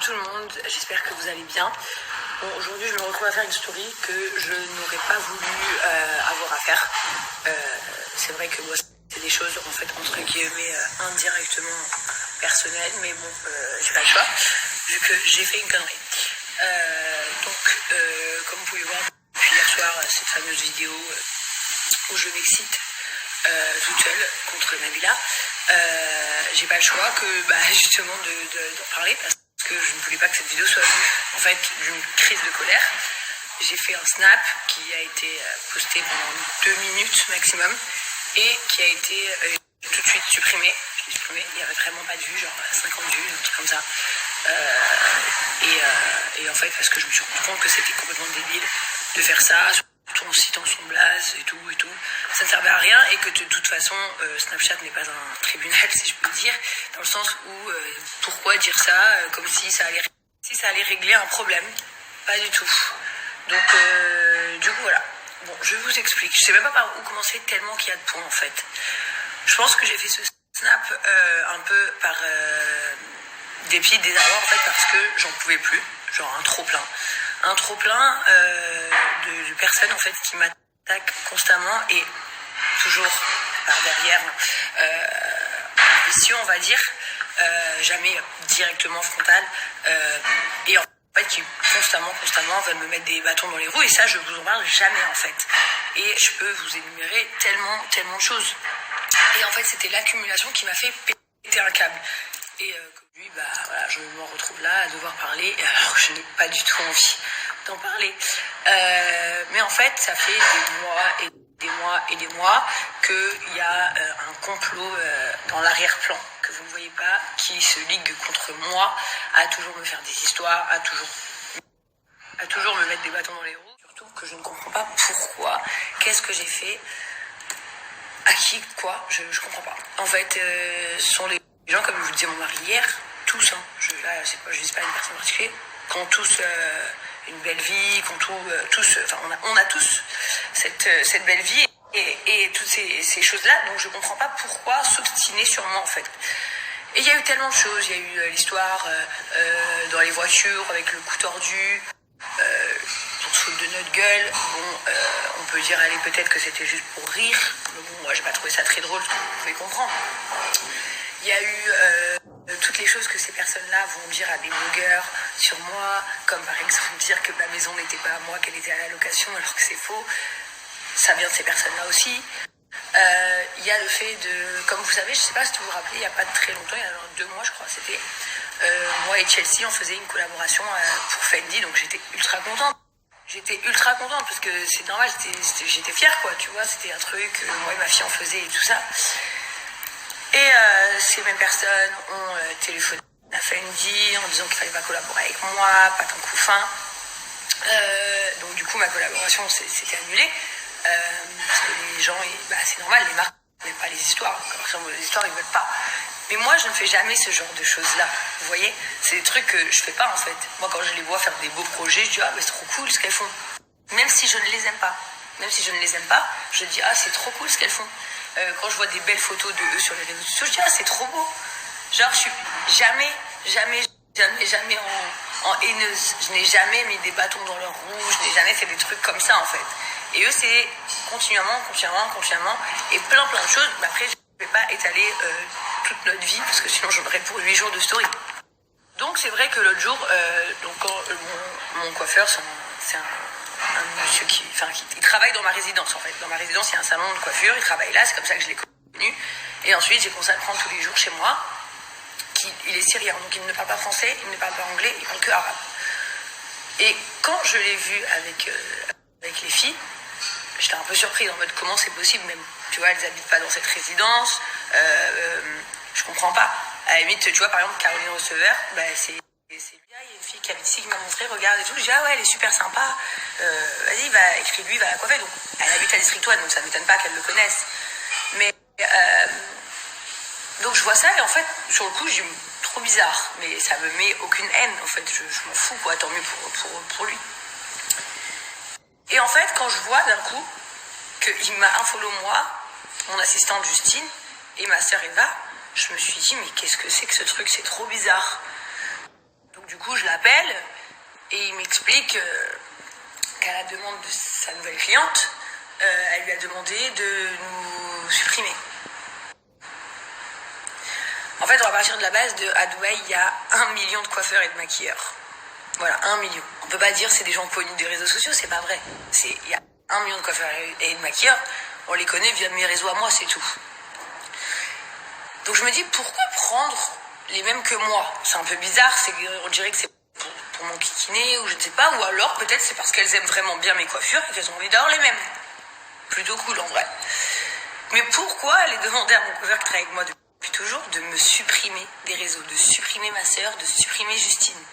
tout le monde, j'espère que vous allez bien. Bon, aujourd'hui je me retrouve à faire une story que je n'aurais pas voulu avoir à faire. C'est vrai que moi c'est des choses en fait entre guillemets indirectement personnelles, mais bon, j'ai pas le choix, vu que j'ai fait une connerie. Comme vous pouvez voir depuis hier soir, cette fameuse vidéo où je m'excite toute seule contre Nabila, j'ai pas le choix que justement d'en parler parce que je ne voulais pas que cette vidéo soit vue en fait d'une crise de colère. J'ai fait un snap qui a été posté pendant 2 minutes maximum et qui a été tout de suite supprimé. Je l'ai supprimé, il n'y avait vraiment pas de vues, genre 50 vues, un truc comme ça. Et en fait, parce que je me suis rendu compte que c'était complètement débile de faire ça, surtout en citant son blaze et tout, ça ne servait à rien et que de toute façon, Snapchat n'est pas un tribunal, si je peux dire, dans le sens où pourquoi dire ça comme si ça allait régler un problème. Pas du tout. Donc, du coup, voilà. Bon, je vous explique. Je sais même pas par où commencer tellement qu'il y a de points, en fait. Je pense que j'ai fait ce snap un peu par dépit, désarroi, en fait, parce que j'en pouvais plus. Genre un trop-plein de personnes, en fait, qui m'attaquent constamment et toujours par derrière en vicieux, on va dire, jamais directement frontal. Et en fait, qui constamment veulent me mettre des bâtons dans les roues, et ça, je vous en parle jamais, en fait. Et je peux vous énumérer tellement de choses. Et en fait, c'était l'accumulation qui m'a fait péter un câble. Et comme lui, voilà, je me retrouve là à devoir parler, alors que je n'ai pas du tout envie d'en parler. Mais en fait, ça fait des mois qu'il y a un complot dans l'arrière-plan que vous ne voyez pas, qui se ligue contre moi, à toujours me faire des histoires, à toujours me mettre des bâtons dans les roues. Surtout que je ne comprends pas pourquoi, qu'est-ce que j'ai fait, à qui, quoi, je comprends pas. En fait, ce sont les gens, comme vous le disait mon mari hier, tous, je dis pas une personne particulière, qui ont tous une belle vie, on a tous cette belle vie et toutes ces choses-là, donc je comprends pas pourquoi s'obstiner sur moi, en fait. Et il y a eu tellement de choses, il y a eu l'histoire dans les voitures avec le cou tordu, on se fout de notre gueule. Bon, on peut dire, allez, peut-être que c'était juste pour rire, mais bon, moi j'ai pas trouvé ça très drôle, vous pouvez comprendre. Il y a eu toutes les choses que ces personnes-là vont dire à des blogueurs sur moi, comme par exemple dire que ma maison n'était pas à moi, qu'elle était à la location, alors que c'est faux. Ça vient de ces personnes-là aussi. Il y a le fait de, comme vous savez, je sais pas si vous vous rappelez, il n'y a pas très longtemps, il y a 2 mois je crois, c'était moi et Chelsea, on faisait une collaboration pour Fendi, donc j'étais ultra contente. Parce que c'est normal, j'étais fière, quoi, tu vois, c'était un truc que moi et ma fille on faisait et tout ça. Et ces mêmes personnes ont téléphoné à Fendi en disant qu'il fallait pas collaborer avec moi, pas tant coup fin. Donc du coup ma collaboration s'était annulée. Parce que les gens, c'est normal, les marques n'aiment pas les histoires. Comme les histoires, ils veulent pas. Mais moi, je ne fais jamais ce genre de choses-là. Vous voyez, c'est des trucs que je fais pas, en fait. Moi, quand je les vois faire des beaux projets, je dis, c'est trop cool ce qu'elles font. Même si je ne les aime pas. Je dis, c'est trop cool ce qu'elles font. Quand je vois des belles photos de eux sur les réseaux sociaux, je dis, c'est trop beau. Genre, je suis jamais en haineuse. Je n'ai jamais mis des bâtons dans leurs roues. Je n'ai jamais fait des trucs comme ça, en fait. Et eux, c'est continuellement, et plein de choses. Mais après, je ne vais pas étaler toute notre vie, parce que sinon, j'en aurais pour 8 jours de story. Donc, c'est vrai que l'autre jour, quand mon coiffeur, c'est un monsieur qui travaille dans ma résidence, en fait. Dans ma résidence, il y a un salon de coiffure, il travaille là, c'est comme ça que je l'ai connu. Et ensuite, j'ai commencé à le prendre tous les jours chez moi. Il est syrien, donc il ne parle pas français, il ne parle pas anglais, il parle que arabe. Et quand je l'ai vu avec les filles, j'étais un peu surprise en mode comment c'est possible, même, tu vois, elles n'habitent pas dans cette résidence, je comprends pas. À la limite, tu vois, par exemple, Caroline Receveur, c'est lui, il y a une fille qui habite ici qui m'a montré, regarde et tout, je dis, elle est super sympa, vas-y, écris-lui, va la coiffer. Donc, elle habite à District 1, donc ça m'étonne pas qu'elle le connaisse. Mais, donc je vois ça, et en fait, sur le coup, je dis, trop bizarre, mais ça me met aucune haine, en fait, je m'en fous, quoi, tant mieux pour lui. Et en fait, quand je vois d'un coup qu'il m'a unfollow moi, mon assistante Justine et ma sœur Eva, je me suis dit, mais qu'est-ce que c'est que ce truc, c'est trop bizarre. Donc Donc du coup, je l'appelle et il m'explique qu'à la demande de sa nouvelle cliente, elle lui a demandé de nous supprimer. En fait, on va partir de la base à Dubaï, il y a 1 million de coiffeurs et de maquilleurs. Voilà, 1 million. On peut pas dire c'est des gens connus des réseaux sociaux, c'est pas vrai. Il y a 1 million de coiffeurs et de maquilleurs, on les connaît via mes réseaux à moi, c'est tout. Donc je me dis, pourquoi prendre les mêmes que moi? C'est un peu bizarre, on dirait que c'est pour mon kikiné ou je ne sais pas, ou alors peut-être c'est parce qu'elles aiment vraiment bien mes coiffures et qu'elles ont envie d'avoir les mêmes. Plutôt cool en vrai. Mais pourquoi aller demander à mon coiffeur qui travaille avec moi depuis toujours de me supprimer des réseaux, de supprimer ma sœur, de supprimer Justine?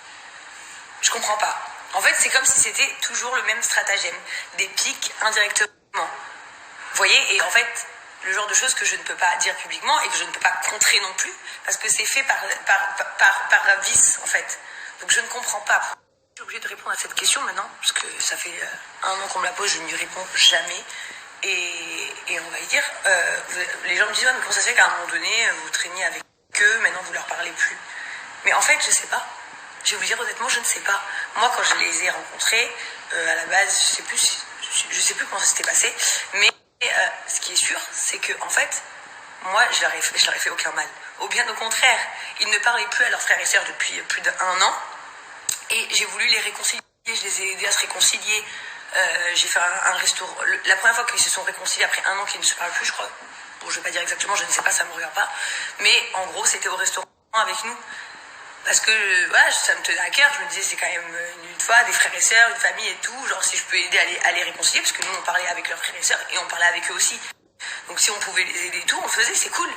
Je comprends pas. En fait, c'est comme si c'était toujours le même stratagème, des pics indirectement. Vous voyez, et en fait, le genre de choses que je ne peux pas dire publiquement et que je ne peux pas contrer non plus, parce que c'est fait par vice, en fait. Donc je ne comprends pas. Je suis obligée de répondre à cette question maintenant, parce que ça fait 1 an qu'on me la pose, je n'y réponds jamais. Et on va y dire, les gens me disent, ouais, mais comment ça se fait qu'à un moment donné, vous traîniez avec eux, maintenant vous leur parlez plus? Mais en fait, je sais pas. Je vais vous dire honnêtement, je ne sais pas. Moi, quand je les ai rencontrés, à la base, je sais plus comment ça s'était passé, mais ce qui est sûr, c'est que en fait, moi, je leur ai fait aucun mal. Au bien au contraire, ils ne parlaient plus à leurs frères et sœurs depuis plus d'1 an, et j'ai voulu les réconcilier. Je les ai aidés à se réconcilier. J'ai fait un restaurant. La première fois qu'ils se sont réconciliés après 1 an qu'ils ne se parlent plus, je crois. Bon, je vais pas dire exactement, je ne sais pas, ça me regarde pas. Mais en gros, c'était au restaurant avec nous. Parce que voilà, ça me tenait à cœur, je me disais c'est quand même une fois des frères et sœurs, une famille et tout, genre si je peux aider à les réconcilier, parce que nous on parlait avec leurs frères et sœurs et on parlait avec eux aussi. Donc si on pouvait les aider et tout, on le faisait, c'est cool.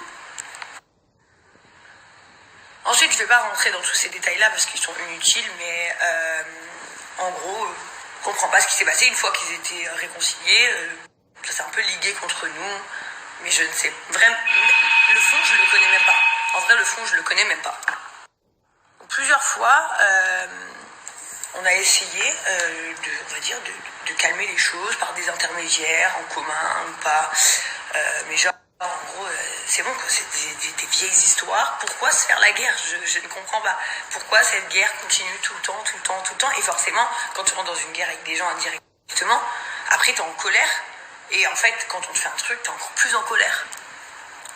Ensuite, je vais pas rentrer dans tous ces détails-là parce qu'ils sont inutiles, mais en gros, je comprends pas ce qui s'est passé une fois qu'ils étaient réconciliés. Ça s'est un peu ligué contre nous, mais je ne sais vraiment. Le fond, je le connais même pas. En vrai, le fond, je le connais même pas. Plusieurs fois, on a essayé de calmer les choses par des intermédiaires en commun ou pas. Mais genre, en gros, c'est bon, quoi, c'est des vieilles histoires. Pourquoi se faire la guerre? Je ne comprends pas. Pourquoi cette guerre continue tout le temps? Et forcément, quand tu rentres dans une guerre avec des gens indirectement, après t'es en colère. Et en fait, quand on te fait un truc, t'es encore plus en colère.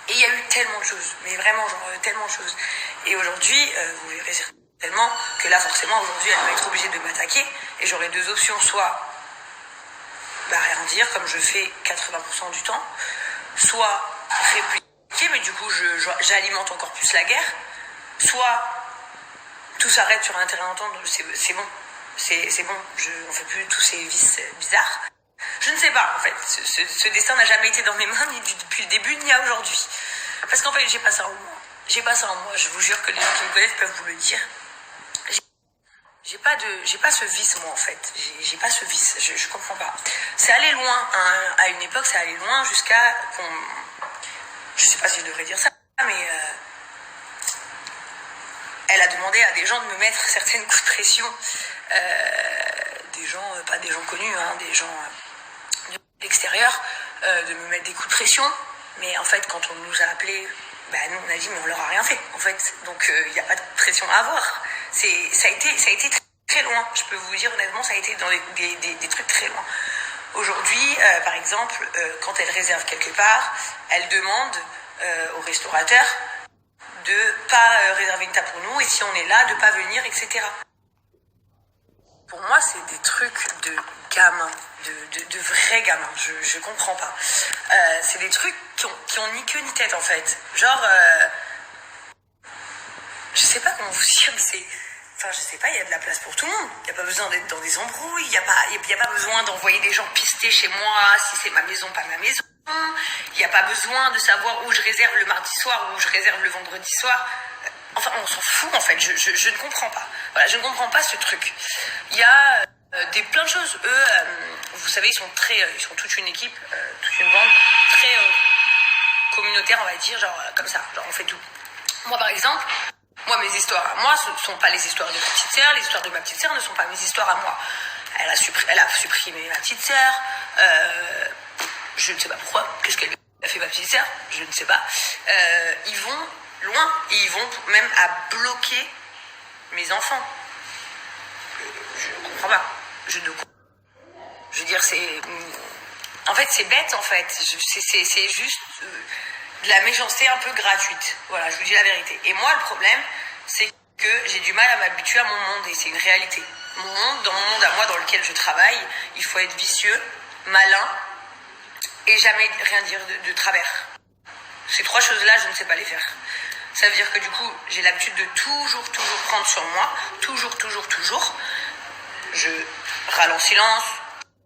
Et il y a eu tellement de choses, mais vraiment, genre, tellement de choses. Et aujourd'hui, vous verrez certainement que là, forcément, aujourd'hui, elle va être obligée de m'attaquer. Et j'aurai 2 options, soit rien dire, comme je fais 80% du temps, soit répliquer, mais du coup, j'alimente encore plus la guerre, soit tout s'arrête sur un terrain d'entente, c'est bon. C'est bon, on fait plus tous ces vices bizarres. Je ne sais pas, en fait. Ce destin n'a jamais été dans mes mains, ni depuis le début, ni à aujourd'hui. Parce qu'en fait, j'ai pas ça en moi. Je vous jure que les gens qui me connaissent peuvent vous le dire. J'ai pas ce vice, moi, en fait. J'ai pas ce vice. Je comprends pas. C'est allé loin, hein. À une époque, c'est allé loin jusqu'à je sais pas si je devrais dire ça, mais elle a demandé à des gens de me mettre certaines coups de pression. Des gens, pas des gens connus, hein, des gens de l'extérieur, de me mettre des coups de pression. Mais en fait, quand on nous a appelés, nous on a dit mais on leur a rien fait, en fait. Donc il n'y a pas de pression à avoir. Ça a été très loin. Je peux vous dire honnêtement, ça a été dans des trucs très loin. Aujourd'hui, par exemple, quand elle réserve quelque part, elle demande au restaurateur de pas réserver une table pour nous, et si on est là, de pas venir, etc. Pour moi, c'est des trucs de gamins, de vrais gamins. Je comprends pas. C'est des trucs qui ont ni queue ni tête, en fait. Genre, je sais pas comment vous dire, mais enfin, je sais pas, il y a de la place pour tout le monde. Il n'y a pas besoin d'être dans des embrouilles. Il n'y a pas besoin d'envoyer des gens pister chez moi si c'est ma maison, pas ma maison. Il n'y a pas besoin de savoir où je réserve le mardi soir ou où je réserve le vendredi soir. Enfin, on s'en fout, en fait. Je ne comprends pas. Voilà, je ne comprends pas ce truc. Il y a plein de choses. Eux, vous savez, ils sont toute une équipe, toute une bande, très communautaire, on va dire, genre comme ça. Genre, on fait tout. Moi, par exemple, mes histoires à moi, ce ne sont pas les histoires de ma petite sœur. Les histoires de ma petite sœur ne sont pas mes histoires à moi. Elle a supprimé ma petite sœur. Je ne sais pas pourquoi. Qu'est-ce qu'elle a fait, ma petite sœur? Je ne sais pas. Ils vont loin et ils vont même à bloquer mes enfants. je comprends pas. Je veux dire, c'est... En fait, c'est bête, en fait. C'est juste de la méchanceté un peu gratuite. Voilà, je vous dis la vérité. Et moi, le problème, c'est que j'ai du mal à m'habituer à mon monde, et c'est une réalité. Mon monde, dans mon monde à moi, dans lequel je travaille, il faut être vicieux, malin, et jamais rien dire de travers. Ces 3 choses-là, je ne sais pas les faire. Ça veut dire que du coup, j'ai l'habitude de toujours prendre sur moi. Toujours. Je râle en silence,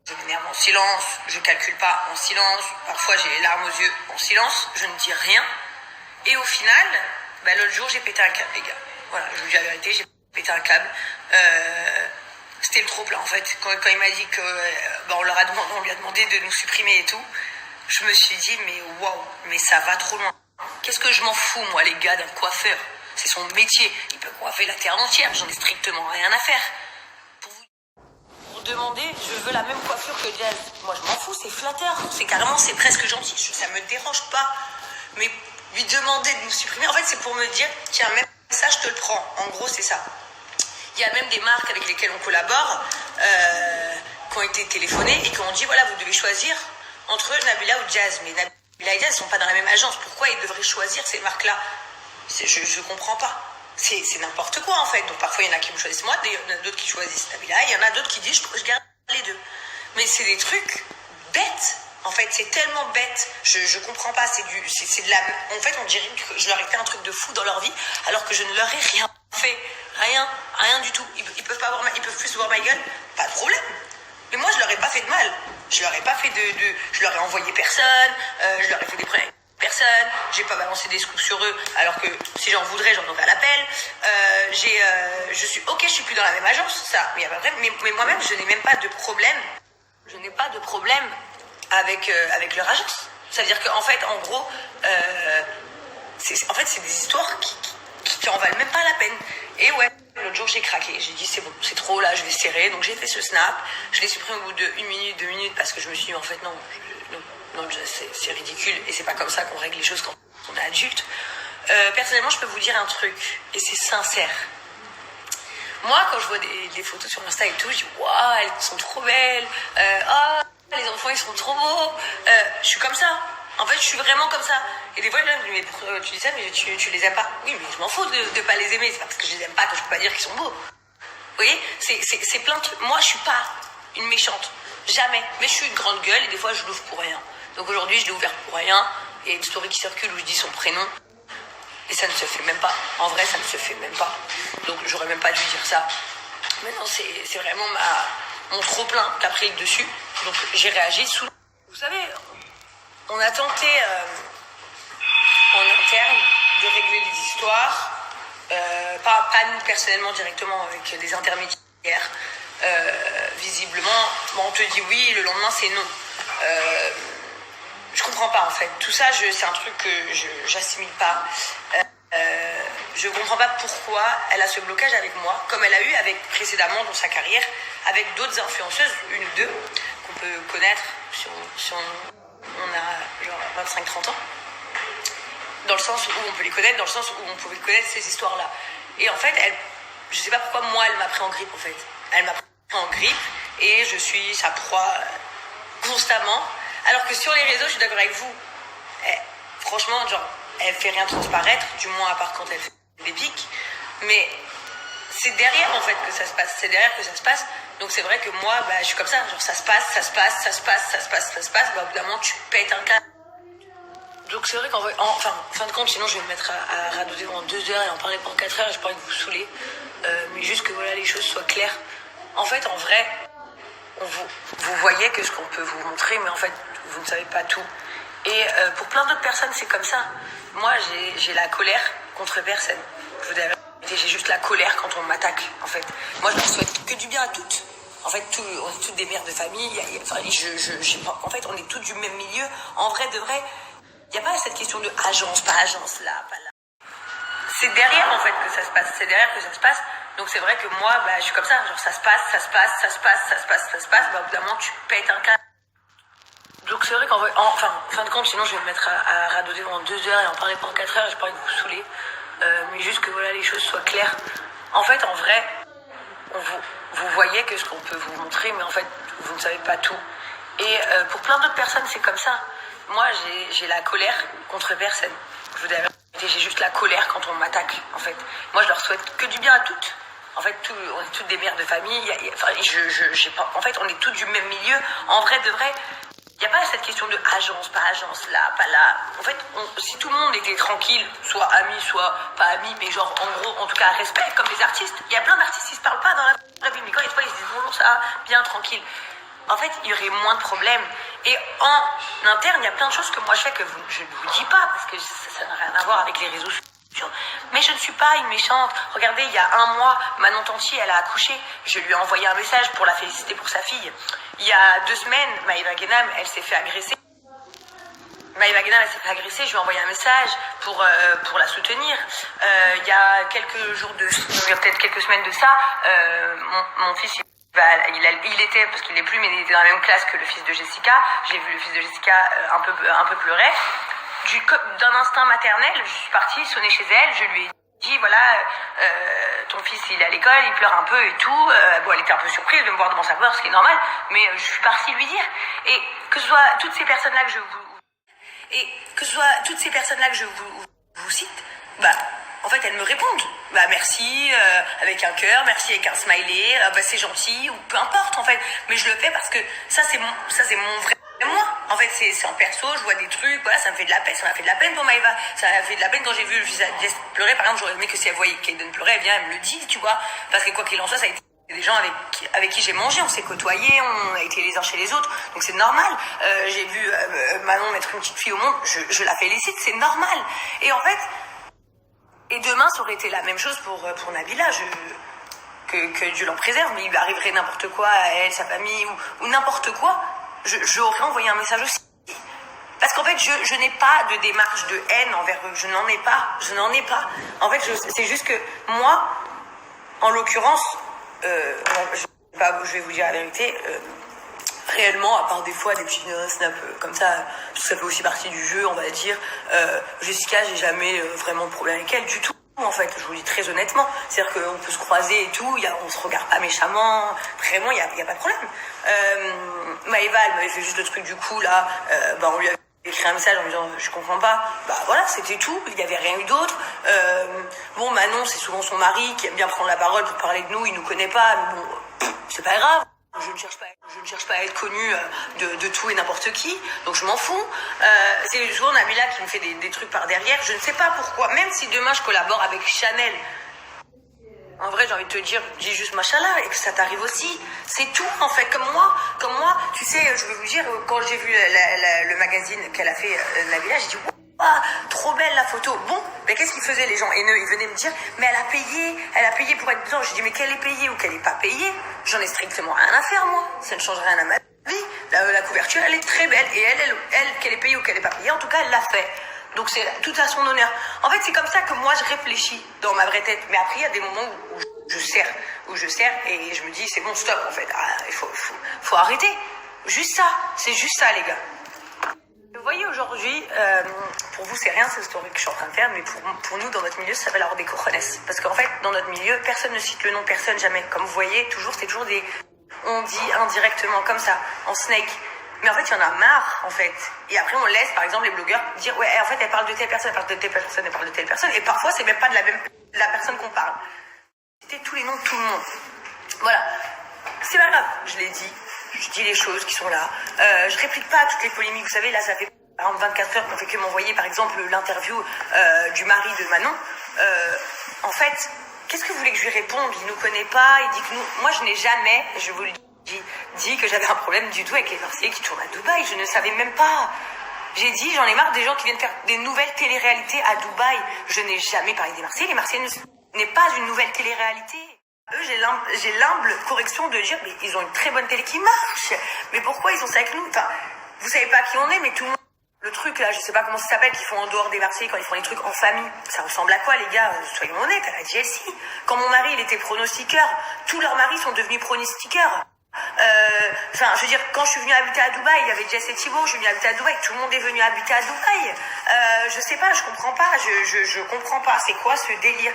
je m'énerve en silence, je calcule pas en silence. Parfois, j'ai les larmes aux yeux en silence, je ne dis rien. Et au final, l'autre jour, j'ai pété un câble, les gars. Voilà, je vous dis la vérité, j'ai pété un câble. C'était le trop plein, en fait. Quand il m'a dit que on lui a demandé de nous supprimer et tout, je me suis dit, mais waouh, mais ça va trop loin. Qu'est-ce que je m'en fous, moi, les gars, d'un coiffeur? C'est son métier. Il peut coiffer la terre entière. J'en ai strictement rien à faire. Pour vous demander, je veux la même coiffure que Jazz. Moi, je m'en fous, c'est flatteur. C'est presque gentil. Ça me dérange pas. Mais lui demander de nous supprimer, en fait, c'est pour me dire, tiens, même ça, je te le prends. En gros, c'est ça. Il y a même des marques avec lesquelles on collabore qui ont été téléphonées et qui ont dit, voilà, vous devez choisir entre Nabila ou Jazz. Mais Nabila et Jazz ne sont pas dans la même agence. Pourquoi ils devraient choisir ces marques-là? Je comprends pas. C'est n'importe quoi, en fait. Donc parfois, il y en a qui me choisissent moi, il y en a d'autres qui choisissent Nabila, il y en a d'autres qui disent, je garde les deux. Mais c'est des trucs bêtes. En fait, c'est tellement bête. Je comprends pas. C'est de la... En fait, on dirait que je leur ai fait un truc de fou dans leur vie, alors que je ne leur ai rien fait. Rien du tout. Ils peuvent plus voir ma gueule. Pas de problème. Mais moi, je leur ai pas fait de mal. Je leur ai pas fait je leur ai envoyé personne. Je leur ai fait des problèmes avec personne. J'ai pas balancé des scoops sur eux, alors que si j'en voudrais, j'en aurais à l'appel. Je suis plus dans la même agence, ça. Mais, mais moi-même, je n'ai même pas de problème. Je n'ai pas de problème avec leur agence. Ça veut dire qu'en fait, en gros, c'est des histoires qui en valent même pas la peine. Et ouais, l'autre jour, j'ai craqué. J'ai dit, c'est bon, c'est trop, là, je vais serrer. Donc, j'ai fait ce snap. Je l'ai supprimé au bout de 1 minute, 2 minutes, parce que je me suis dit, en fait, non, c'est ridicule. Et c'est pas comme ça qu'on règle les choses quand on est adulte. Personnellement, je peux vous dire un truc, et c'est sincère. Moi, quand je vois des photos sur Insta et tout, je dis, waouh, elles sont trop belles. Les enfants, ils sont trop beaux. Je suis comme ça. En fait, je suis vraiment comme ça. Et des fois, je me dis, mais pourquoi tu dis ça, mais tu les aimes pas? Oui, mais je m'en fous de pas les aimer. C'est pas parce que je les aime pas que je peux pas dire qu'ils sont beaux. Vous voyez, c'est plein de trucs. Moi, je suis pas une méchante. Jamais. Mais je suis une grande gueule et des fois, je l'ouvre pour rien. Donc aujourd'hui, je l'ai ouvert pour rien. Il y a une story qui circule où je dis son prénom. Et ça ne se fait même pas. En vrai, ça ne se fait même pas. Donc, j'aurais même pas dû dire ça. Mais non, c'est vraiment mon trop-plein qui a pris le dessus. Donc, j'ai réagi sous... Vous savez, on a tenté en interne de régler les histoires. Pas nous personnellement directement, avec des intermédiaires. Visiblement, on te dit oui, le lendemain, c'est non. Je comprends pas en fait. Tout ça, c'est un truc que j'assimile pas. Je comprends pas pourquoi elle a ce blocage avec moi, comme elle a eu précédemment dans sa carrière, avec d'autres influenceuses, 1 ou 2, qu'on peut connaître si on a genre 25-30 ans. Dans le sens où on peut les connaître, dans le sens où on pouvait connaître ces histoires-là. Et en fait, je sais pas pourquoi moi, elle m'a pris en grippe en fait. Elle m'a pris en grippe et je suis sa proie constamment. Alors que sur les réseaux, je suis d'accord avec vous. Franchement, genre, elle fait rien transparaître, du moins à part quand elle fait des pics. Mais c'est derrière en fait que ça se passe. C'est derrière que ça se passe. Donc c'est vrai que moi, je suis comme ça. Genre ça se passe. Au bout d'un moment, tu pètes un câble. Donc c'est vrai qu'en fin de compte, sinon je vais me mettre à radoter pendant 2 heures et en parler pendant 4 heures. Et je pourrais vous saouler. Mais juste que voilà, les choses soient claires. En fait, en vrai, vous voyez que ce qu'on peut vous montrer, mais en fait, vous ne savez pas tout. Et pour plein d'autres personnes, c'est comme ça. Moi, j'ai la colère contre personne. Je vous dis la vérité, j'ai juste la colère quand on m'attaque, en fait. Moi, je ne souhaite que du bien à toutes. En fait, on est toutes des mères de famille. En fait, on est toutes du même milieu. En vrai, de vrai, il n'y a pas cette question de agence, pas agence, là, pas là. C'est derrière, en fait, que ça se passe. C'est derrière que ça se passe. Donc c'est vrai que moi, je suis comme ça. Genre ça se passe. Au bout d'un moment, tu pètes un câble. Donc c'est vrai qu'en fin de compte, sinon je vais me mettre à radoter pendant 2 heures et en parler pendant 4 heures, je pourrais vous saouler. Mais juste que voilà, les choses soient claires. En fait, en vrai, vous voyez que ce qu'on peut vous montrer, mais en fait, vous ne savez pas tout. Et pour plein d'autres personnes, c'est comme ça. Moi, j'ai la colère contre personne. Je vous dis la vérité, j'ai juste la colère quand on m'attaque, en fait. Moi, je leur souhaite que du bien à toutes. En fait, on est toutes des mères de famille. En fait, on est toutes du même milieu. En vrai, de vrai, il n'y a pas cette question de agence, pas agence, là, pas là. En fait, si tout le monde était tranquille, soit amis, soit pas amis, mais genre, en gros, en tout cas, respect, comme les artistes. Il y a plein d'artistes qui se parlent pas dans la vie, mais quand ils se voient, ils se disent bonjour, ça va, bien, tranquille. En fait, il y aurait moins de problèmes. Et en interne, il y a plein de choses que moi je fais que je ne vous dis pas, parce que ça n'a rien à voir avec les réseaux sociaux. Mais je ne suis pas une méchante. Regardez, il y a un mois, Manon Tanti, elle a accouché. Je lui ai envoyé un message pour la féliciter pour sa fille. Il y a 2 semaines, Maïva Guénam, elle s'est fait agresser. Je lui ai envoyé un message pour la soutenir. Il y a peut-être quelques semaines de ça, mon fils... Il était, parce qu'il n'est plus, mais il était dans la même classe que le fils de Jessica. J'ai vu le fils de Jessica un peu pleurer. D'un instinct maternel, je suis partie sonner chez elle. Je lui ai dit, voilà, ton fils, il est à l'école, il pleure un peu et tout. Bon, elle était un peu surprise de me voir devant sa porte, ce qui est normal. Mais je suis partie lui dire. Et que ce soit toutes ces personnes-là que je vous cite, bah... En fait, elles me répondent. Bah merci, avec un cœur, merci avec un smiley, bah c'est gentil, ou peu importe en fait. Mais je le fais parce que ça c'est mon vrai moi. En fait, c'est en perso, je vois des trucs, voilà, ça me fait de la peine. Ça m'a fait de la peine pour Maëva. Ça m'a fait de la peine quand j'ai vu le visage pleurer. Par exemple, j'aurais aimé que si elle voyait Kaden pleurer, elle vient, elle me le dit, tu vois. Parce que quoi qu'il en soit, ça a été des gens avec qui j'ai mangé, on s'est côtoyés, on a été les uns chez les autres, donc c'est normal. J'ai vu Manon mettre une petite fille au monde, je la félicite, c'est normal. Et en fait... Et demain, ça aurait été la même chose pour Nabila. Que Dieu l'en préserve, mais il lui arriverait n'importe quoi à elle, sa famille, ou n'importe quoi. J'aurais envoyé un message aussi. Parce qu'en fait, je n'ai pas de démarche de haine envers eux. Je n'en ai pas. En fait, c'est juste que moi, en l'occurrence, je vais vous dire la vérité, réellement, à part des fois des petits snaps comme ça, parce que ça fait aussi partie du jeu, on va dire, Jessica, j'ai jamais vraiment de problème avec elle du tout. En fait, je vous le dis très honnêtement, c'est-à-dire qu'on peut se croiser et tout, on se regarde pas méchamment, vraiment, il y a pas de problème. Maëva, elle m'avait fait juste le truc du coup, là, on lui a écrit un message en me disant je comprends pas, bah voilà, c'était tout, il n'y avait rien eu d'autre. Bon, Manon, c'est souvent son mari qui aime bien prendre la parole pour parler de nous, il nous connaît pas, mais bon, c'est pas grave. Je ne cherche pas à être connue de tout et n'importe qui, donc je m'en fous. C'est toujours Nabila qui me fait des trucs par derrière, je ne sais pas pourquoi. Même si demain je collabore avec Chanel, en vrai j'ai envie de te dire, dis juste machallah et que ça t'arrive aussi. C'est tout en fait, comme moi, tu sais, je vais vous dire, quand j'ai vu le magazine qu'elle a fait, Nabila, j'ai dit ah, trop belle la photo. Bon, mais qu'est-ce qu'ils faisaient les gens haineux? Ils venaient me dire, mais elle a payé pour être dedans. Je dis, mais qu'elle est payée ou qu'elle n'est pas payée, j'en ai strictement rien à faire, moi. Ça ne change rien à ma vie. La couverture, elle est très belle. Et elle, qu'elle est payée ou qu'elle n'est pas payée, en tout cas, elle l'a fait. Donc c'est tout à son honneur. En fait, c'est comme ça que moi, je réfléchis dans ma vraie tête. Mais après, il y a des moments où je sers et je me dis, c'est bon, stop, en fait. Ah, il faut arrêter. Juste ça. C'est juste ça, les gars. Vous voyez aujourd'hui, pour vous c'est rien cette story que je suis en train de faire, mais pour nous dans notre milieu ça s'appelle avoir des cojones. Parce qu'en fait dans notre milieu personne ne cite le nom, personne jamais. Comme vous voyez c'est toujours des, on dit indirectement comme ça, en snake. Mais en fait il y en a marre en fait. Et après on laisse par exemple les blogueurs dire ouais en fait elle parle de telle personne, et parfois c'est même pas de la personne qu'on parle. C'était tous les noms de tout le monde. Voilà, c'est pas grave, je l'ai dit. Je dis les choses qui sont là. Je réplique pas à toutes les polémiques. Vous savez, là, ça fait par exemple 24 heures qu'on fait que m'envoyer, par exemple, l'interview du mari de Manon. En fait, qu'est-ce que vous voulez que je lui réponde? Il nous connaît pas. Il dit que nous... Moi, je n'ai jamais, je vous le dis, dit que j'avais un problème du tout avec les Marseillais qui tournent à Dubaï. Je ne savais même pas. J'ai dit, j'en ai marre des gens qui viennent faire des nouvelles téléréalités à Dubaï. Je n'ai jamais parlé des Marseillais. Les Marseillais n'est pas une nouvelle téléréalité. Eux, j'ai l'humble correction de dire, mais ils ont une très bonne télé qui marche. Mais pourquoi ils sont ça avec nous? Enfin, vous savez pas qui on est, mais tout le monde... Le truc, là, je sais pas comment ça s'appelle, qu'ils font en dehors des Marseillais quand ils font les trucs en famille. Ça ressemble à quoi, les gars? Soyons honnêtes, à la GSI. Quand mon mari, il était pronostiqueur, tous leurs maris sont devenus pronostiqueurs. Enfin, je veux dire, quand je suis venue habiter à Dubaï, il y avait Jess et Thibaut, je suis venue habiter à Dubaï, tout le monde est venu habiter à Dubaï. Je sais pas, je comprends pas, je comprends pas, c'est quoi ce délire?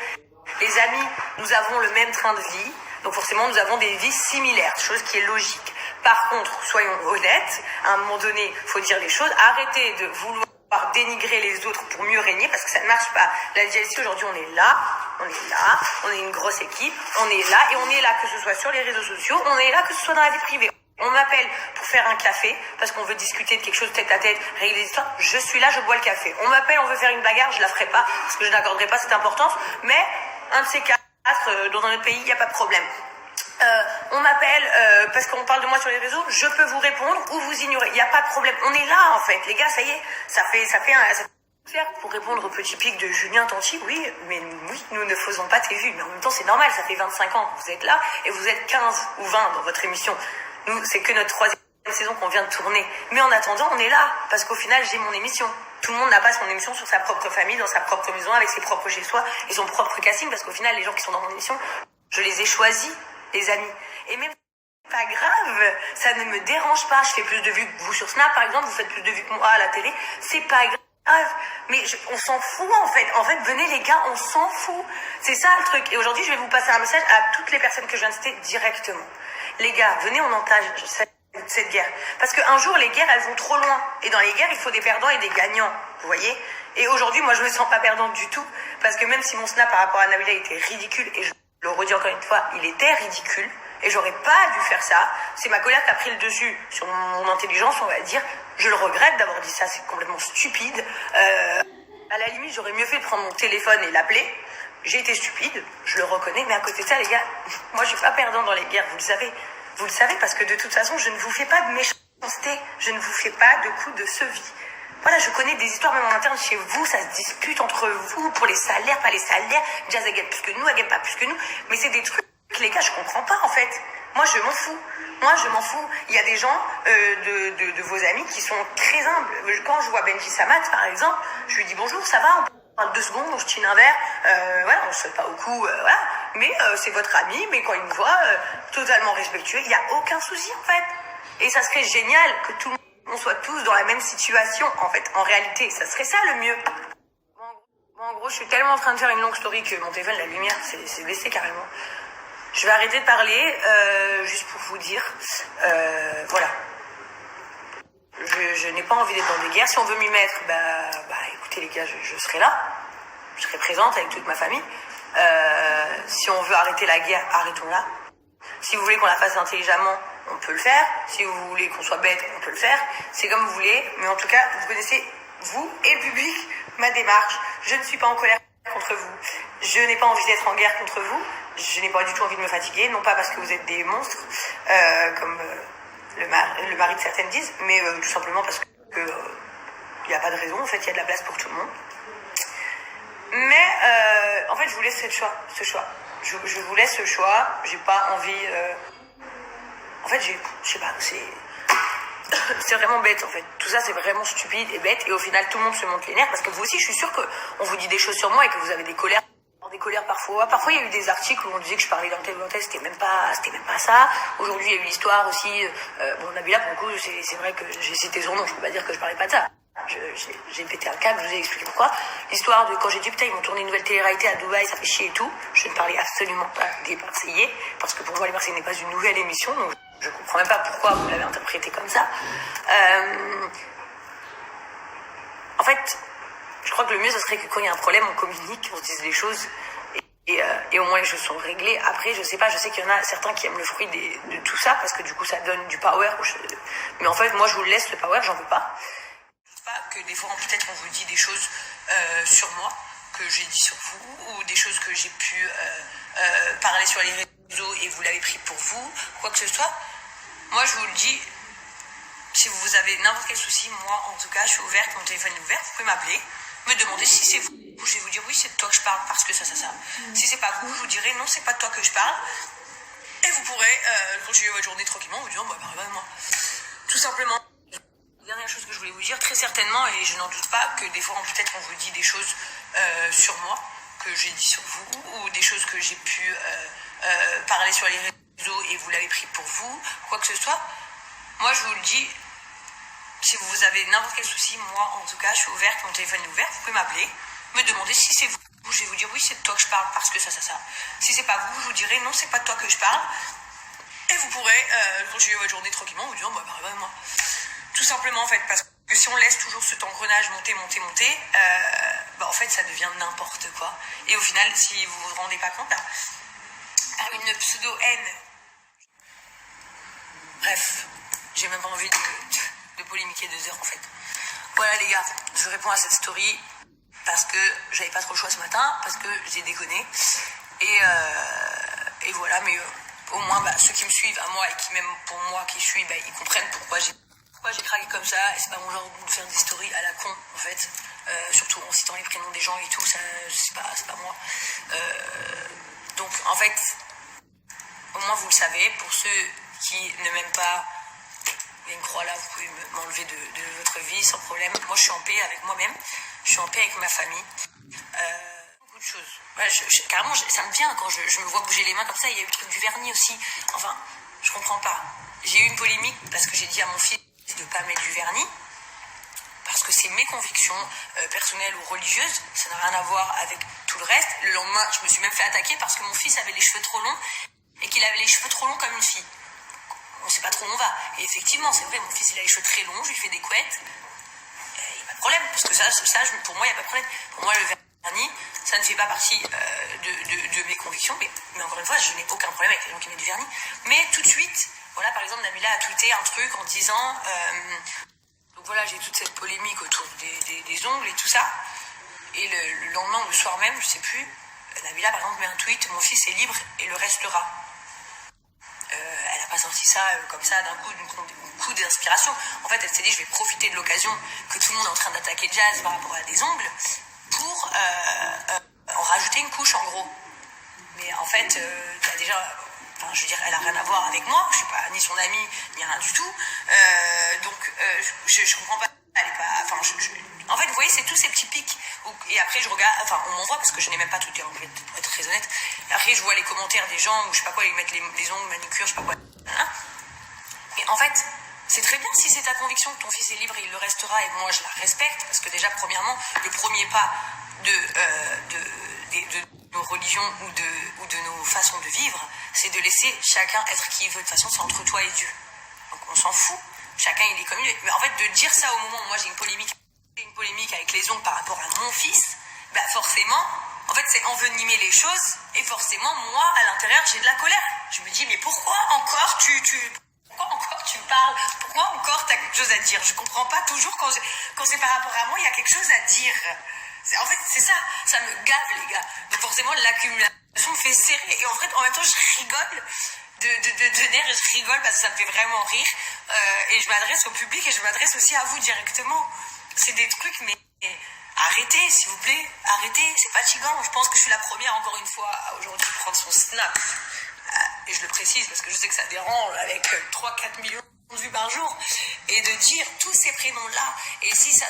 Les amis, nous avons le même train de vie, donc forcément nous avons des vies similaires, chose qui est logique. Par contre, soyons honnêtes, à un moment donné, il faut dire les choses, arrêtez de vouloir dénigrer les autres pour mieux régner, parce que ça ne marche pas. La DLC, aujourd'hui, on est une grosse équipe, on est là, que ce soit sur les réseaux sociaux, on est là, que ce soit dans la vie privée. On m'appelle pour faire un café, parce qu'on veut discuter de quelque chose tête à tête, régler des histoires, je suis là, je bois le café. On m'appelle, on veut faire une bagarre, je la ferai pas, parce que je n'accorderai pas cette importance, mais un de ces quatre, dans un autre pays, il n'y a pas de problème. On m'appelle parce qu'on parle de moi sur les réseaux, je peux vous répondre ou vous ignorer, il n'y a pas de problème, on est là en fait, les gars, ça y est, ça fait pour répondre au petit pic de Julien Tanti, oui, mais oui, nous ne faisons pas tes vues, mais en même temps c'est normal, ça fait 25 ans que vous êtes là et vous êtes 15 ou 20 dans votre émission. Nous, c'est que notre 3e saison qu'on vient de tourner, mais en attendant, on est là, parce qu'au final, j'ai mon émission. Tout le monde n'a pas son émission sur sa propre famille, dans sa propre maison, avec ses propres chez-soi et son propre casting, parce qu'au final, les gens qui sont dans mon émission, je les ai choisis, les amis. Et même pas grave, ça ne me dérange pas. Je fais plus de vues que vous sur Snap, par exemple, vous faites plus de vues que moi à la télé, c'est pas grave. Mais on s'en fout en fait. En fait, venez les gars, on s'en fout. C'est ça le truc. Et aujourd'hui, je vais vous passer un message à toutes les personnes que je viens de citer directement. Les gars, venez, on entage cette guerre. Parce qu'un jour, les guerres, elles vont trop loin. Et dans les guerres, il faut des perdants et des gagnants. Vous voyez ? Et aujourd'hui, moi, je me sens pas perdante du tout. Parce que même si mon Snap par rapport à Nabila était ridicule, et je le redis encore une fois, il était ridicule, et j'aurais pas dû faire ça. C'est ma colère qui a pris le dessus sur mon intelligence, on va dire. Je le regrette d'avoir dit ça, c'est complètement stupide. À la limite, j'aurais mieux fait de prendre mon téléphone et l'appeler. J'ai été stupide, je le reconnais, mais à côté de ça, les gars, moi je suis pas perdant dans les guerres, vous le savez. Vous le savez parce que de toute façon, je ne vous fais pas de méchanceté, je ne vous fais pas de coups de sevis. Voilà, je connais des histoires même en interne chez vous, ça se dispute entre vous pour les salaires, pas les salaires. Jazz, elle gagne plus que nous, elle gagne pas plus que nous. Mais c'est des trucs, les gars, je comprends pas en fait. Moi, je m'en fous. Il y a des gens de vos amis qui sont très humbles. Quand je vois Benji Samat, par exemple, je lui dis bonjour, ça va, on parle 2 secondes, on se tire un verre, voilà, on se saute pas au cou, voilà. Mais c'est votre ami, mais quand il me voit, totalement respectueux, il n'y a aucun souci en fait. Et ça serait génial que on soit tous dans la même situation en fait. En réalité, ça serait ça le mieux. Bon, en gros, je suis tellement en train de faire une longue story que mon téléphone, la lumière, c'est baissé carrément. Je vais arrêter de parler, juste pour vous dire, voilà. Je n'ai pas envie d'être dans des guerres. Si on veut m'y mettre, écoutez les gars, je serai là. Je serai présente avec toute ma famille. Si on veut arrêter la guerre, arrêtons-la. Si vous voulez qu'on la fasse intelligemment, on peut le faire. Si vous voulez qu'on soit bête, on peut le faire. C'est comme vous voulez. Mais en tout cas, vous connaissez, vous et le public, ma démarche. Je ne suis pas en colère contre vous. Je n'ai pas envie d'être en guerre contre vous. Je n'ai pas du tout envie de me fatiguer. Non pas parce que vous êtes des monstres, comme le mari de certaines disent, mais tout simplement parce que il n'y a pas de raison. En fait, il y a de la place pour tout le monde. Mais en fait, je vous laisse ce choix. Je vous laisse ce choix. J'ai pas envie. En fait, je sais pas. C'est vraiment bête en fait. Tout ça, c'est vraiment stupide et bête. Et au final, tout le monde se monte les nerfs parce que vous aussi, je suis sûre qu'on vous dit des choses sur moi et que vous avez des colères. Des colères parfois. Parfois, il y a eu des articles où on disait que je parlais d'un tel ou d'un tel, c'était même pas ça. Aujourd'hui, il y a eu l'histoire aussi. Nabila, pour le coup, c'est vrai que j'ai cité son nom. Je peux pas dire que je parlais pas de ça. J'ai pété un câble, je vous ai expliqué pourquoi. L'histoire de quand j'ai dit putain, ils vont tourner une nouvelle télé-réalité à Dubaï, ça fait chier et tout. Je ne parlais absolument pas des Marseillais, parce que pour moi, les Marseillais n'est pas une nouvelle émission, donc je comprends même pas pourquoi vous l'avez interprété comme ça. En fait, je crois que le mieux, ce serait que quand il y a un problème, on communique, on se dise les choses, et au moins les choses sont réglées. Après, je sais pas, je sais qu'il y en a certains qui aiment le fruit de tout ça, parce que du coup, ça donne du power. Mais en fait, moi, je vous laisse le power, j'en veux pas. Que des fois peut-être on vous dit des choses sur moi que j'ai dit sur vous ou des choses que j'ai pu parler sur les réseaux et vous l'avez pris pour vous, quoi que ce soit. Moi je vous le dis, si vous avez n'importe quel souci, moi en tout cas je suis ouverte, mon téléphone est ouvert, vous pouvez m'appeler, me demander si c'est vous, je vais vous dire oui c'est de toi que je parle parce que ça. Si c'est pas vous, je vous dirai non c'est pas de toi que je parle et vous pourrez continuer votre journée tranquillement en vous disant moi. Tout simplement. Dernière chose que je voulais vous dire, très certainement, et je n'en doute pas, que des fois peut-être on vous dit des choses sur moi, que j'ai dit sur vous, ou des choses que j'ai pu parler sur les réseaux et vous l'avez pris pour vous, quoi que ce soit. Moi je vous le dis, si vous avez n'importe quel souci, moi en tout cas je suis ouverte, mon téléphone est ouvert, vous pouvez m'appeler, me demander si c'est vous. Je vais vous dire oui, c'est de toi que je parle parce que ça. Si c'est pas vous, je vous dirai non, c'est pas de toi que je parle. Et vous pourrez continuer votre journée tranquillement en vous disant bah moi. Tout simplement en fait, parce que si on laisse toujours cet engrenage monter, en fait ça devient n'importe quoi. Et au final, si vous vous rendez pas compte, par une pseudo-haine. Bref, j'ai même pas envie de polémiquer 2 heures en fait. Voilà les gars, je réponds à cette story parce que j'avais pas trop le choix ce matin, parce que j'ai déconné. Et voilà, mais au moins ceux qui me suivent à moi et qui même pour moi qui je suis, ils comprennent pourquoi j'ai craqué comme ça. Et c'est pas mon genre de faire des stories à la con en fait, surtout en citant les prénoms des gens et tout, ça c'est pas moi. Donc en fait, au moins vous le savez, pour ceux qui ne m'aiment pas, il y a une croix là, vous pouvez m'enlever de votre vie sans problème. Moi je suis en paix avec moi-même, je suis en paix avec ma famille. Beaucoup de choses. Ouais, carrément, ça me vient quand je me vois bouger les mains comme ça. Il y a eu le truc du vernis aussi. Enfin, je comprends pas. J'ai eu une polémique parce que j'ai dit à mon fils de pas mettre du vernis. Parce que c'est mes convictions personnelles ou religieuses. Ça n'a rien à voir avec tout le reste. Le lendemain, je me suis même fait attaquer parce que mon fils avait les cheveux trop longs et qu'il avait les cheveux trop longs comme une fille. On sait pas trop où on va. Et effectivement, c'est vrai, mon fils il a les cheveux très longs, je lui fais des couettes. Il n'y a pas de problème, parce que ça pour moi, il n'y a pas de problème. Pour moi, le vernis, ça ne fait pas partie de mes convictions. Mais encore une fois, je n'ai aucun problème avec les gens qui mettent du vernis. Mais tout de suite, voilà, par exemple, Nabila a tweeté un truc en disant... donc voilà, j'ai toute cette polémique autour des ongles et tout ça. Et le lendemain ou le soir même, je sais plus, Nabila, par exemple, met un tweet, mon fils est libre et le restera. Elle n'a pas sorti ça comme ça d'un coup d'inspiration. En fait, elle s'est dit, je vais profiter de l'occasion que tout le monde est en train d'attaquer Jazz par rapport à des ongles pour en rajouter une couche, en gros. Mais en fait, déjà, je veux dire, elle a rien à voir avec moi. Je suis pas ni son amie, ni rien du tout. Donc, je comprends pas. Elle est pas... En fait, vous voyez, c'est tous ces petits pics. Et après, je regarde... on m'envoie parce que je n'ai même pas tout dit, pour être très honnête. Et après, je vois les commentaires des gens où, je sais pas quoi, ils mettent les ongles, manucure, je sais pas quoi. Et en fait, c'est très bien si c'est ta conviction que ton fils est libre et il le restera. Et moi, je la respecte. Parce que déjà, premièrement, le premier pas de nos religions ou de nos façons de vivre, c'est de laisser chacun être qui il veut. De toute façon, c'est entre toi et Dieu. Donc, on s'en fout. Chacun, il est comme il est. Mais en fait, de dire ça au moment où moi, j'ai une polémique avec les ongles par rapport à mon fils, forcément, en fait, c'est envenimer les choses. Et forcément, moi, à l'intérieur, j'ai de la colère. Je me dis, mais pourquoi encore tu parles? Pourquoi encore tu as quelque chose à dire? Je comprends pas toujours quand c'est par rapport à moi, il y a quelque chose à dire. En fait, c'est ça me gave, les gars. Donc forcément, l'accumulation me fait serrer. Et en fait, en même temps, je rigole de nerfs, je rigole parce que ça me fait vraiment rire. Et je m'adresse au public et je m'adresse aussi à vous directement. C'est des trucs, mais arrêtez, s'il vous plaît. Arrêtez, c'est fatigant. Je pense que je suis la première, encore une fois, à aujourd'hui prendre son snap. Et je le précise parce que je sais que ça dérange avec 3-4 millions de vues par jour. Et de dire tous ces prénoms-là, et si ça,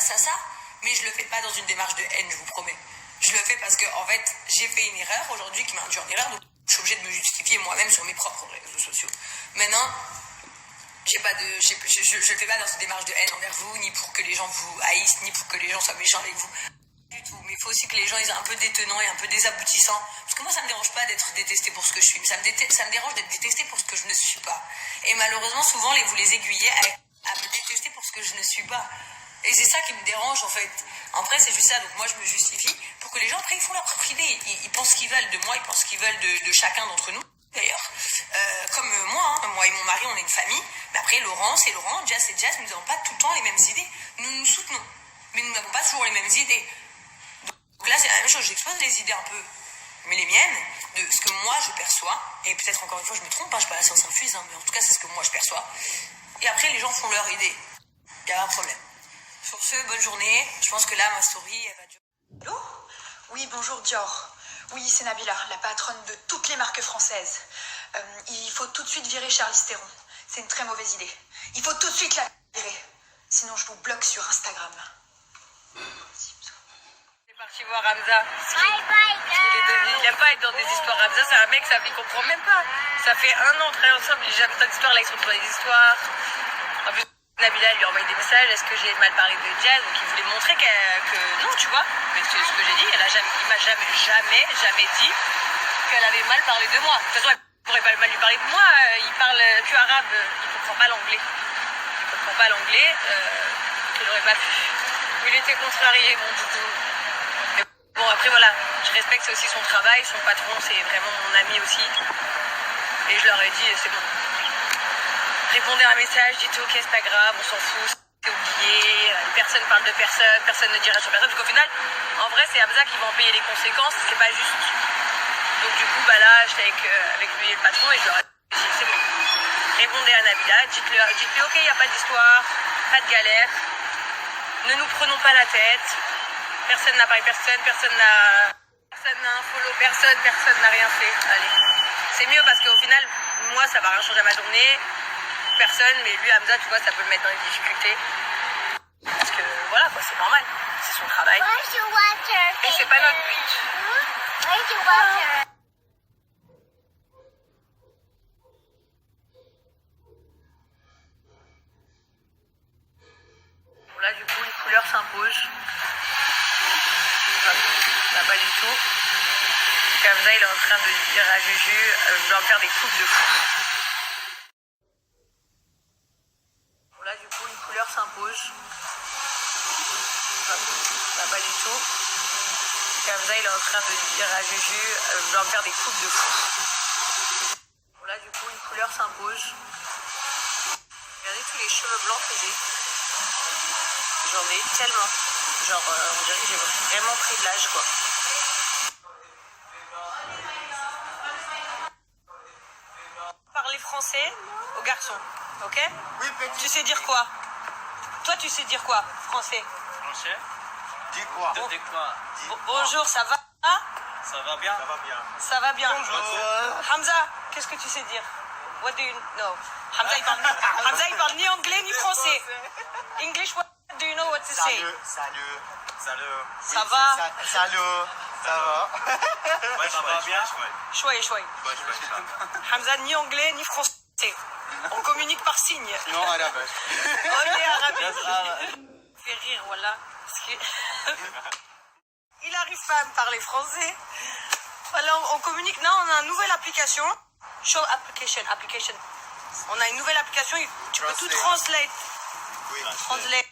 mais je le fais pas dans une démarche de haine, je vous promets. Je le fais parce que, en fait, j'ai fait une erreur aujourd'hui qui m'a induit en erreur, donc je suis obligée de me justifier moi-même sur mes propres réseaux sociaux. Maintenant, je le fais pas dans une démarche de haine envers vous, ni pour que les gens vous haïssent, ni pour que les gens soient méchants avec vous. Du tout. Mais il faut aussi que les gens aient un peu détenants et un peu désaboutissants. Parce que moi, ça me dérange pas d'être détesté pour ce que je suis, mais ça me dérange d'être détesté pour ce que je ne suis pas. Et malheureusement, souvent, vous les aiguillez à me détester pour ce que je ne suis pas. Et c'est ça qui me dérange, en fait. Après, c'est juste ça. Donc moi, je me justifie pour que les gens, après, ils font leur propre idée. Ils pensent ce qu'ils veulent de moi, ils pensent ce qu'ils veulent de chacun d'entre nous. D'ailleurs, comme moi et mon mari, on est une famille. Mais après, Laurent, c'est Laurent, Jazz, c'est Jazz. Nous n'avons pas tout le temps les mêmes idées. Nous nous soutenons, mais nous n'avons pas toujours les mêmes idées. Donc là, c'est la même chose. J'expose les idées un peu, mais les miennes, de ce que moi je perçois. Et peut-être encore une fois, je me trompe, je suis pas la science infuse, mais en tout cas, c'est ce que moi je perçois. Et après, les gens font leur idée. Il y a un problème. Sur ce, bonne journée. Je pense que là, ma story, elle va durer. Allô ? Oui, bonjour Dior. Oui, c'est Nabila, la patronne de toutes les marques françaises. Il faut tout de suite virer Charlize Theron. C'est une très mauvaise idée. Il faut tout de suite la virer. Sinon, je vous bloque sur Instagram. C'est parti voir Hamza. Il n'aime pas être dans des histoires. Hamza, c'est un mec, ça ne comprend même pas. Ça fait 1 an, on travaille ensemble. Il n'a jamais entendu d'histoire. Là, ils sont dans les histoires. En plus, Nabila lui a envoyé des messages, est-ce que j'ai mal parlé de Jazz? Donc il voulait montrer que non, tu vois. Mais c'est ce que j'ai dit, il m'a jamais dit qu'elle avait mal parlé de moi. De toute façon, elle pourrait pas mal lui parler de moi, il parle que arabe, il comprend pas l'anglais. Il aurait pas pu. Il était contrarié, mon doudou. Mais bon, après voilà, je respecte, c'est aussi son travail, son patron, c'est vraiment mon ami aussi. Et je leur ai dit, c'est bon. Répondez à un message, dites ok, c'est pas grave, on s'en fout, c'est oublié, personne parle de personne, personne ne dira sur personne, parce qu'au final, en vrai, c'est Hamza qui va en payer les conséquences, c'est pas juste. Donc du coup, bah là, j'étais avec lui et le patron, et je leur ai dit, c'est bon. Répondez à Nabila, dites-lui ok, il n'y a pas d'histoire, pas de galère, ne nous prenons pas la tête, personne n'a parlé personne n'a un follow, personne n'a rien fait, allez. C'est mieux parce qu'au final, moi, ça va rien changer à ma journée, personne, mais lui, Hamza, tu vois, ça peut le mettre dans les difficultés. Parce que voilà, quoi, c'est normal, c'est son travail. Et c'est pas notre but. Bon, là, du coup, une couleur s'impose. Pas du tout. Hamza, il est en train de dire à Juju, je dois me faire des coupes de fou. Bon, là, du coup, une couleur s'impose. Pas du tout. Hamza, il est en train de dire à Juju, je dois me faire des coupes de fou. Bon, là, du coup, une couleur s'impose. Regardez tous les cheveux blancs que j'ai. J'en ai tellement. Genre, on dirait que j'ai vraiment pris de l'âge, quoi. Parler français aux garçons, ok? Oui, petit. Tu sais dire quoi? Toi, tu sais dire quoi, français? Français? Dis quoi? Dis quoi? Bonjour, ça va? Ça va bien? Ça va bien. Ça va bien. Bonjour. Hamza, qu'est-ce que tu sais dire? What do you know? Hamza, il parle ni anglais ni français. English, what do you know what to say? Salut. Salut. Ça va? Salut. Ça va? Ouais, ça va bien? Chouette. Hamza, ni anglais ni français. On communique par signe. Non, arabe. On est arabe. Fait rire, voilà. Parce que il arrive pas à me parler français. Voilà, on communique. Là, on a une nouvelle application. Show application. On a une nouvelle application. Tu peux tout translate. Oui. Translate.